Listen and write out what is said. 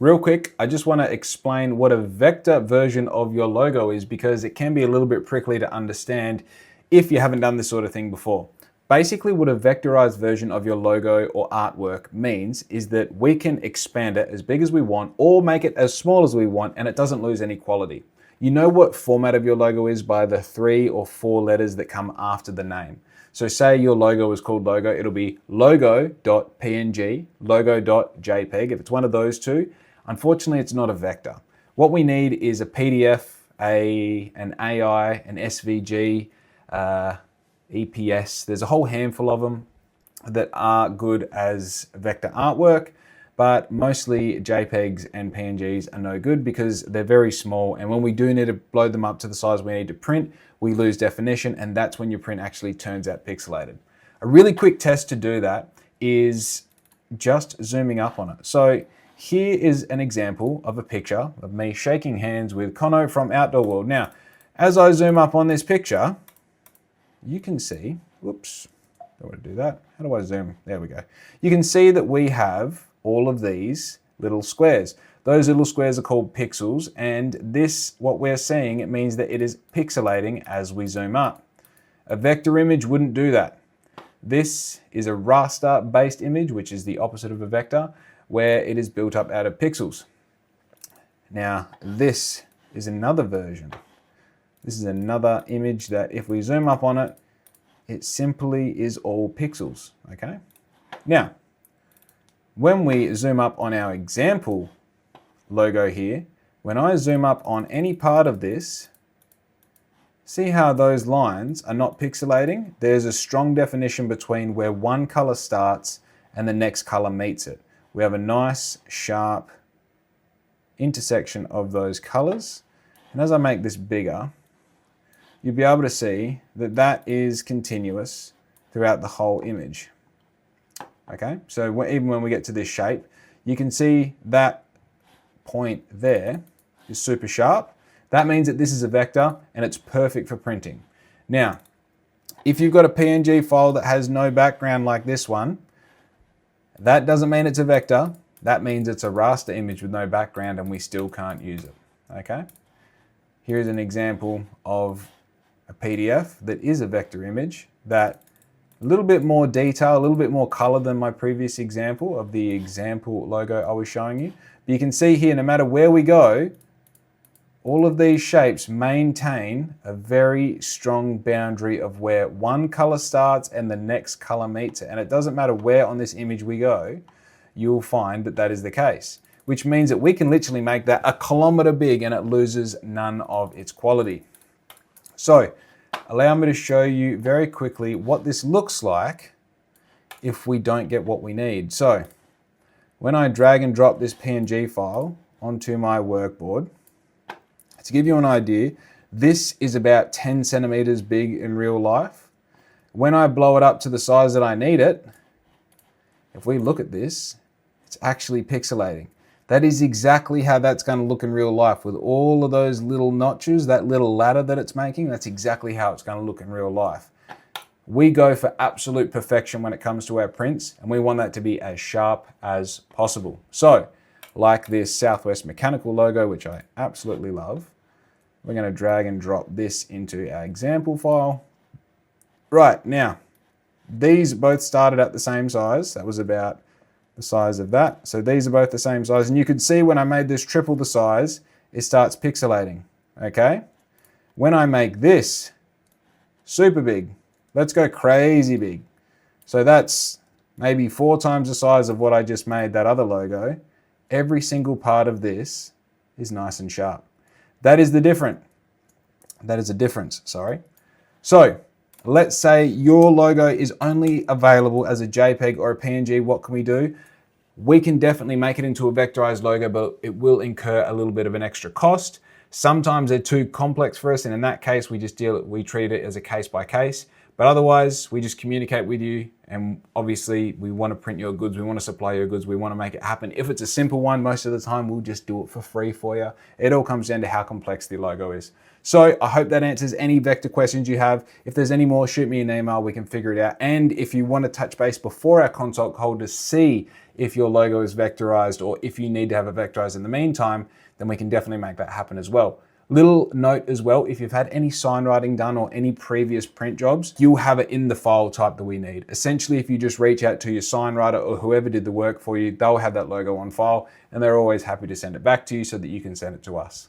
Real quick, I just want to explain what a vector version of your logo is because it can be a little bit prickly to understand if you haven't done this sort of thing before. Basically, what a vectorized version of your logo or artwork means is that we can expand it as big as we want or make it as small as we want and it doesn't lose any quality. You know what format of your logo is by the 3 or 4 letters that come after the name. So say your logo is called logo, it'll be logo.png, logo.jpg. If it's one of those two, unfortunately, it's not a vector. What we need is a PDF, an AI, an SVG, EPS. There's a whole handful of them that are good as vector artwork, but mostly JPEGs and PNGs are no good because they're very small. And when we do need to load them up to the size we need to print, we lose definition, and that's when your print actually turns out pixelated. A really quick test to do that is just zooming up on it. So here is an example of a picture of me shaking hands with Conno from Outdoor World. Now, as I zoom up on this picture, you can see, whoops, don't want to do that. How do I zoom? There we go. You can see that we have all of these little squares. Those little squares are called pixels, and this, what we're seeing, it means that it is pixelating as we zoom up. A vector image wouldn't do that. This is a raster-based image, which is the opposite of a vector, where it is built up out of pixels. Now, this is another version. This is another image that if we zoom up on it, it simply is all pixels, okay? Now, when we zoom up on our example logo here, when I zoom up on any part of this, see how those lines are not pixelating? There's a strong definition between where one color starts and the next color meets it. We have a nice, sharp intersection of those colors. And as I make this bigger, you'll be able to see that that is continuous throughout the whole image. Okay, so even when we get to this shape, you can see that point there is super sharp. That means that this is a vector and it's perfect for printing. Now, if you've got a PNG file that has no background like this one, that doesn't mean it's a vector. That means it's a raster image with no background and we still can't use it, okay? Here's an example of a PDF that is a vector image that a little bit more detail, a little bit more color than my previous example of the example logo I was showing you. But you can see here, no matter where we go, all of these shapes maintain a very strong boundary of where one color starts and the next color meets it. And it doesn't matter where on this image we go, you'll find that that is the case, which means that we can literally make that 1 kilometer big and it loses none of its quality. So, allow me to show you very quickly what this looks like if we don't get what we need. So, when I drag and drop this PNG file onto my workboard, to give you an idea, this is about 10 centimeters big in real life. When I blow it up to the size that I need it, if we look at this, it's actually pixelating. That is exactly how that's going to look in real life with all of those little notches, that little ladder that it's making. That's exactly how it's going to look in real life. We go for absolute perfection when it comes to our prints, and we want that to be as sharp as possible. So, like this Southwest Mechanical logo, which I absolutely love, we're going to drag and drop this into our example file. Right, now, these both started at the same size. That was about the size of that. So these are both the same size. And you could see when I made this triple the size, it starts pixelating, okay? When I make this super big, let's go crazy big. So that's maybe 4 times the size of what I just made that other logo. Every single part of this is nice and sharp. That is the difference. That is a difference, sorry. So let's say your logo is only available as a JPEG or a PNG. What can we do? We can definitely make it into a vectorized logo, but it will incur a little bit of an extra cost. Sometimes they're too complex for us, and in that case, we treat it as a case by case. But otherwise, we just communicate with you, and obviously we want to print your goods, we want to supply your goods, we want to make it happen. If it's a simple one, most of the time we'll just do it for free for you. It all comes down to how complex the logo is. So I hope that answers any vector questions you have. If there's any more, shoot me an email, we can figure it out. And if you want to touch base before our consult call to see if your logo is vectorized or if you need to have it vectorized in the meantime, then we can definitely make that happen as well. Little note as well, if you've had any sign writing done or any previous print jobs, you'll have it in the file type that we need. Essentially, if you just reach out to your sign writer or whoever did the work for you, they'll have that logo on file and they're always happy to send it back to you so that you can send it to us.